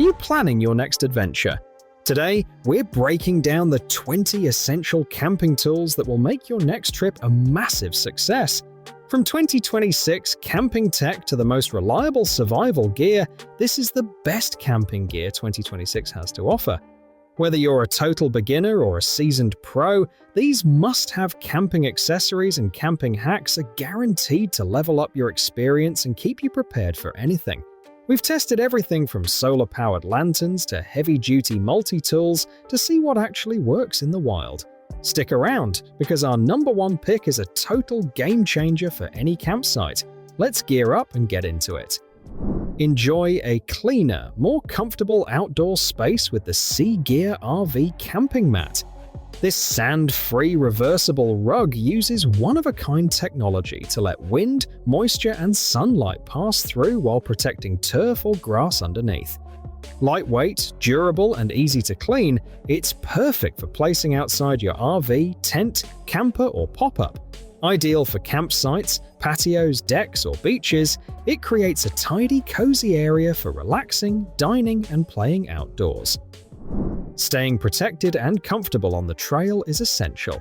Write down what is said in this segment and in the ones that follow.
Are you planning your next adventure? Today, we're breaking down the 20 essential camping tools that will make your next trip a massive success. From 2026 camping tech to the most reliable survival gear, this is the best camping gear 2026 has to offer. Whether you're a total beginner or a seasoned pro, these must-have camping accessories and camping hacks are guaranteed to level up your experience and keep you prepared for anything. We've tested everything from solar-powered lanterns to heavy-duty multi-tools to see what actually works in the wild. Stick around, because our number one pick is a total game-changer for any campsite. Let's gear up and get into it. Enjoy a cleaner, more comfortable outdoor space with the Cgear RV Camping Mat. This sand-free reversible rug uses one-of-a-kind technology to let wind, moisture, and sunlight pass through while protecting turf or grass underneath. Lightweight, durable, and easy to clean, it's perfect for placing outside your RV, tent, camper, or pop-up. Ideal for campsites, patios, decks, or beaches, it creates a tidy, cozy area for relaxing, dining, and playing outdoors. Staying protected and comfortable on the trail is essential.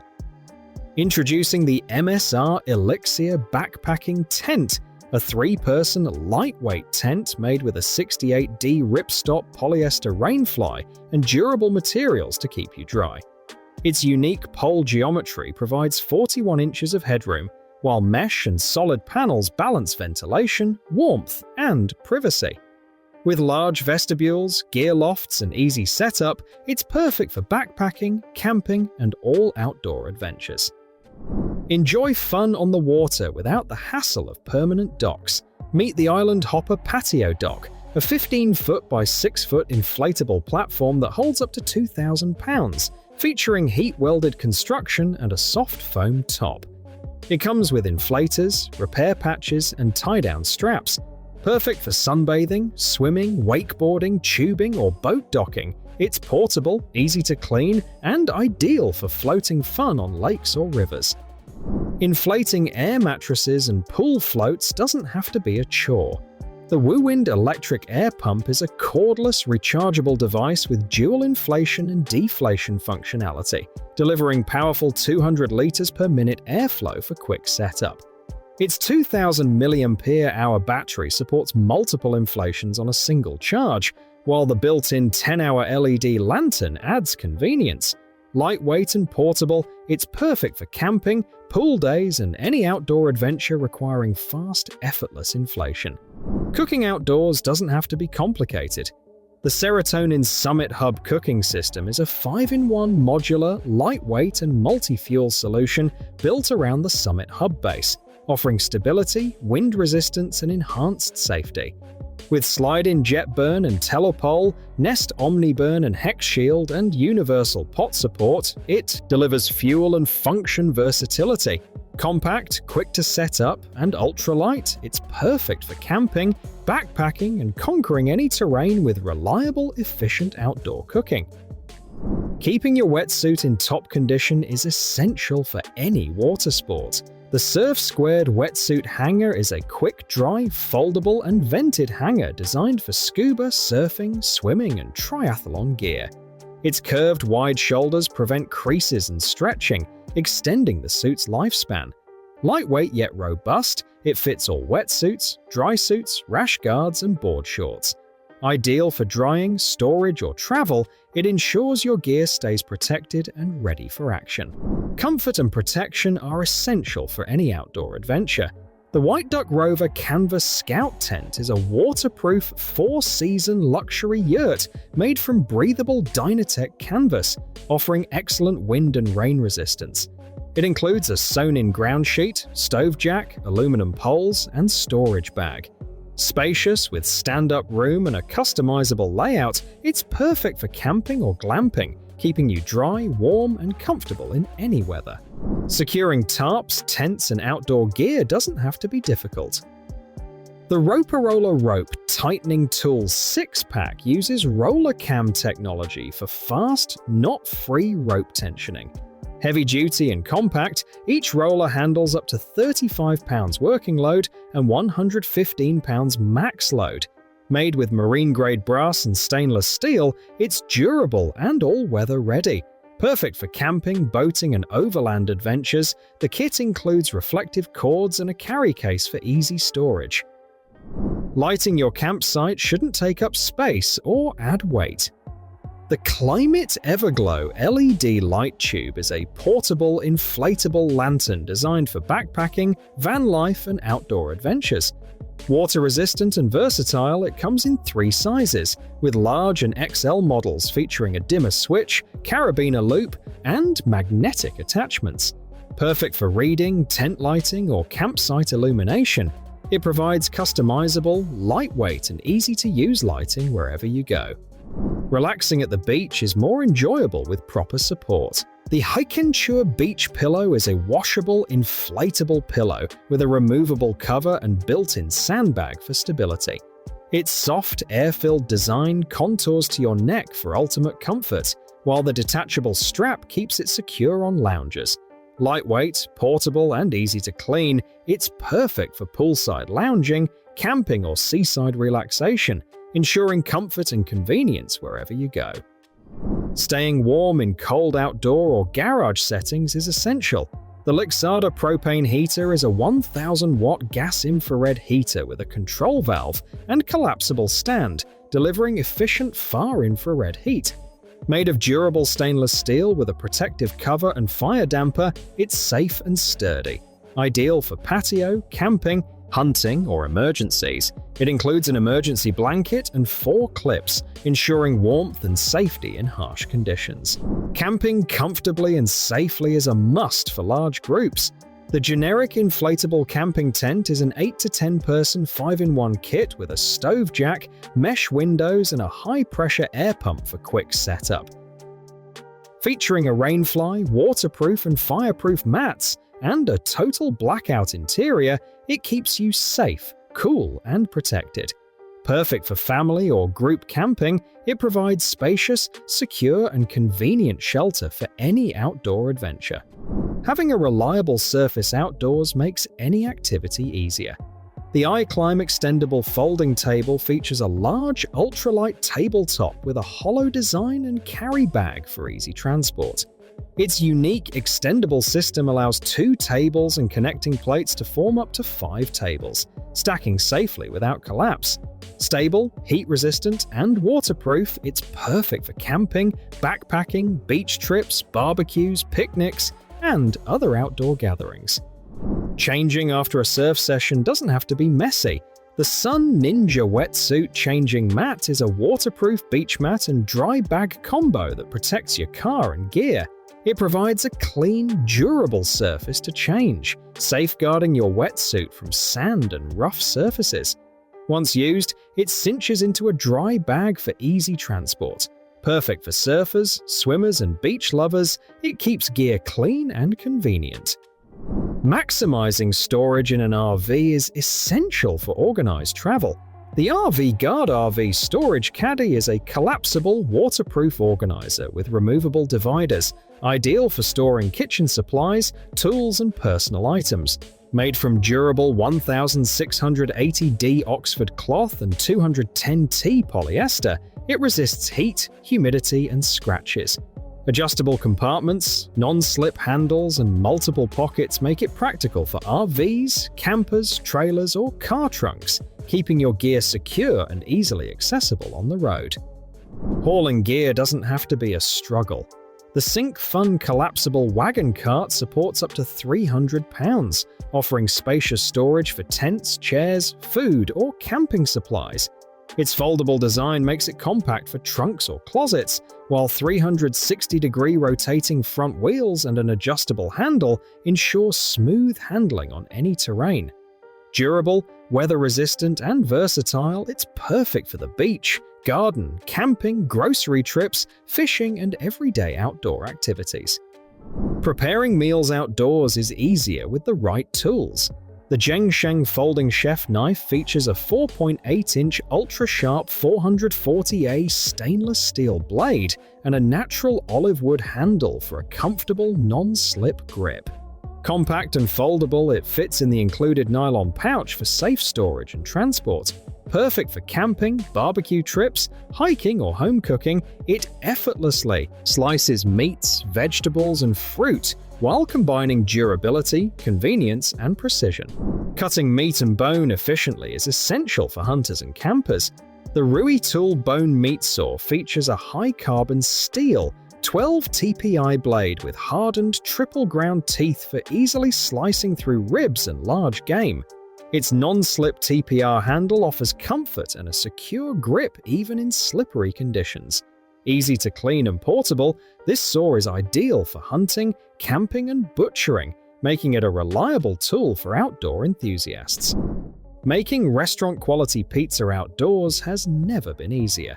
Introducing the MSR Elixir Backpacking Tent, a 3-person lightweight tent made with a 68D ripstop polyester rainfly and durable materials to keep you dry. Its unique pole geometry provides 41 inches of headroom, while mesh and solid panels balance ventilation, warmth, and privacy. With large vestibules, gear lofts, and easy setup, it's perfect for backpacking, camping, and all outdoor adventures. Enjoy fun on the water without the hassle of permanent docks. Meet the Island Hopper Patio Dock, a 15-foot by 6-foot inflatable platform that holds up to 2,000 pounds, featuring heat-welded construction and a soft foam top. It comes with inflators, repair patches, and tie-down straps. Perfect for sunbathing, swimming, wakeboarding, tubing, or boat docking. It's portable, easy to clean, and ideal for floating fun on lakes or rivers. Inflating air mattresses and pool floats doesn't have to be a chore. The Woowind electric air pump is a cordless, rechargeable device with dual inflation and deflation functionality, delivering powerful 200 liters per minute airflow for quick setup. Its 2,000 mAh battery supports multiple inflations on a single charge, while the built-in 10-hour LED lantern adds convenience. Lightweight and portable, it's perfect for camping, pool days, and any outdoor adventure requiring fast, effortless inflation. Cooking outdoors doesn't have to be complicated. The Serotonin Summit Hub cooking system is a 5-in-1 modular, lightweight, and multi-fuel solution built around the Summit Hub base, offering stability, wind resistance, and enhanced safety. With slide-in jet burn and telepole, Nest OmniBurn and Hex Shield, and universal pot support, it delivers fuel and function versatility. Compact, quick to set up, and ultralight, it's perfect for camping, backpacking, and conquering any terrain with reliable, efficient outdoor cooking. Keeping your wetsuit in top condition is essential for any water sport. The Surf Squared Wetsuit Hanger is a quick-dry, foldable, and vented hanger designed for scuba, surfing, swimming, and triathlon gear. Its curved, wide shoulders prevent creases and stretching, extending the suit's lifespan. Lightweight yet robust, it fits all wetsuits, dry suits, rash guards, and board shorts. Ideal for drying, storage, or travel, it ensures your gear stays protected and ready for action. Comfort and protection are essential for any outdoor adventure. The Whiteduck Rover Canvas Scout Tent is a waterproof 4-season luxury yurt made from breathable Dynatech canvas, offering excellent wind and rain resistance. It includes a sewn-in ground sheet, stove jack, aluminum poles, and storage bag. Spacious with stand-up room and a customizable layout, it's perfect for camping or glamping, keeping you dry, warm, and comfortable in any weather. Securing tarps, tents, and outdoor gear doesn't have to be difficult. The Roperoller Rope Tightening Tools 6-pack uses roller cam technology for fast, knot-free rope tensioning. Heavy-duty and compact, each roller handles up to 35 pounds working load and 115 pounds max load. Made with marine-grade brass and stainless steel, it's durable and all-weather ready. Perfect for camping, boating, and overland adventures, the kit includes reflective cords and a carry case for easy storage. Lighting your campsite shouldn't take up space or add weight. The Klymit Everglow LED light tube is a portable, inflatable lantern designed for backpacking, van life, and outdoor adventures. Water-resistant and versatile, it comes in 3 sizes, with large and XL models featuring a dimmer switch, carabiner loop, and magnetic attachments. Perfect for reading, tent lighting, or campsite illumination, it provides customizable, lightweight, and easy-to-use lighting wherever you go. Relaxing at the beach is more enjoyable with proper support. The Hikenture beach pillow is a washable, inflatable pillow with a removable cover and built-in sandbag for stability. Its soft, air-filled design contours to your neck for ultimate comfort, while the detachable strap keeps it secure on loungers. Lightweight, portable, and easy to clean, it's perfect for poolside lounging, camping, or seaside relaxation, ensuring comfort and convenience wherever you go. Staying warm in cold outdoor or garage settings is essential. The Lixada propane heater is a 1000-watt gas-infrared heater with a control valve and collapsible stand, delivering efficient far-infrared heat. Made of durable stainless steel with a protective cover and fire damper, it's safe and sturdy. Ideal for patio, camping, hunting, or emergencies. It includes an emergency blanket and 4 clips, ensuring warmth and safety in harsh conditions. Camping comfortably and safely is a must for large groups. The generic inflatable camping tent is an 8 to 10 person 5-in-1 kit with a stove jack, mesh windows, and a high-pressure air pump for quick setup. Featuring a rainfly, waterproof, and fireproof mats, and a total blackout interior, it keeps you safe, cool, and protected. Perfect for family or group camping, it provides spacious, secure, and convenient shelter for any outdoor adventure. Having a reliable surface outdoors makes any activity easier. The iClimb Extendable Folding Table features a large, ultralight tabletop with a hollow design and carry bag for easy transport. Its unique extendable system allows 2 tables and connecting plates to form up to 5 tables, stacking safely without collapse. Stable, heat-resistant, and waterproof, it's perfect for camping, backpacking, beach trips, barbecues, picnics, and other outdoor gatherings. Changing after a surf session doesn't have to be messy. The Sun Ninja Wetsuit Changing Mat is a waterproof beach mat and dry bag combo that protects your car and gear. It provides a clean, durable surface to change, safeguarding your wetsuit from sand and rough surfaces. Once used, it cinches into a dry bag for easy transport. Perfect for surfers, swimmers, and beach lovers, it keeps gear clean and convenient. Maximizing storage in an RV is essential for organized travel. The Rvguard RV Storage Caddy is a collapsible, waterproof organizer with removable dividers, ideal for storing kitchen supplies, tools, and personal items. Made from durable 1680D Oxford cloth and 210T polyester, it resists heat, humidity, and scratches. Adjustable compartments, non-slip handles, and multiple pockets make it practical for RVs, campers, trailers, or car trunks, keeping your gear secure and easily accessible on the road. Hauling gear doesn't have to be a struggle. The Syncfun collapsible wagon cart supports up to 300 pounds, offering spacious storage for tents, chairs, food, or camping supplies. Its foldable design makes it compact for trunks or closets, while 360-degree rotating front wheels and an adjustable handle ensure smooth handling on any terrain. Durable, weather-resistant, and versatile, it's perfect for the beach, garden, camping, grocery trips, fishing, and everyday outdoor activities. Preparing meals outdoors is easier with the right tools. The ZhengSheng folding chef knife features a 4.8-inch ultra-sharp 440A stainless steel blade and a natural olive wood handle for a comfortable, non-slip grip. Compact and foldable, it fits in the included nylon pouch for safe storage and transport. Perfect for camping, barbecue trips, hiking, or home cooking, it effortlessly slices meats, vegetables, and fruit while combining durability, convenience, and precision. Cutting meat and bone efficiently is essential for hunters and campers. The Ruitool bone meat saw features a high-carbon steel 12 TPI blade with hardened triple-ground teeth for easily slicing through ribs and large game. Its non-slip TPR handle offers comfort and a secure grip even in slippery conditions. Easy to clean and portable, this saw is ideal for hunting, camping, and butchering, making it a reliable tool for outdoor enthusiasts. Making restaurant-quality pizza outdoors has never been easier.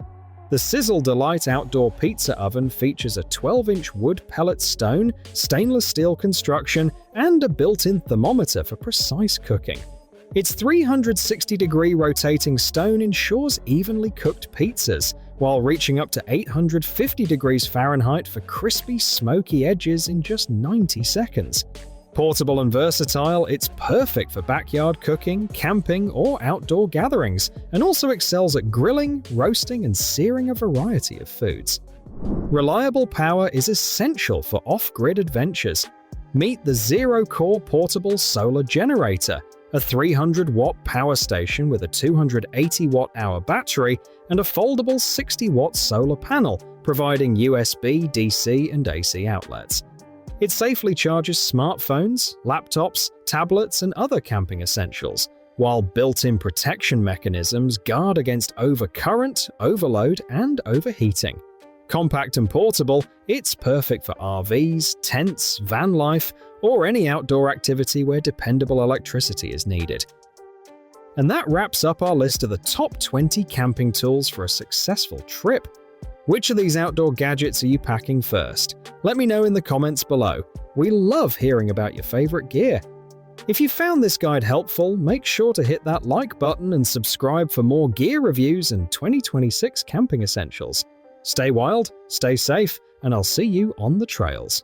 The SizzleDelite outdoor pizza oven features a 12-inch wood pellet stone, stainless steel construction, and a built-in thermometer for precise cooking. Its 360-degree rotating stone ensures evenly cooked pizzas, while reaching up to 850 degrees Fahrenheit for crispy, smoky edges in just 90 seconds. Portable and versatile, it's perfect for backyard cooking, camping, or outdoor gatherings, and also excels at grilling, roasting, and searing a variety of foods. Reliable power is essential for off-grid adventures. Meet the ZeroKor portable solar generator, a 300-watt power station with a 280-watt-hour battery and a foldable 60-watt solar panel, providing USB, DC, and AC outlets. It safely charges smartphones, laptops, tablets, and other camping essentials, while built-in protection mechanisms guard against overcurrent, overload, and overheating. Compact and portable, it's perfect for RVs, tents, van life, or any outdoor activity where dependable electricity is needed. And that wraps up our list of the top 20 camping tools for a successful trip. Which of these outdoor gadgets are you packing first? Let me know in the comments below. We love hearing about your favorite gear. If you found this guide helpful, make sure to hit that like button and subscribe for more gear reviews and 2026 camping essentials. Stay wild, stay safe, and I'll see you on the trails.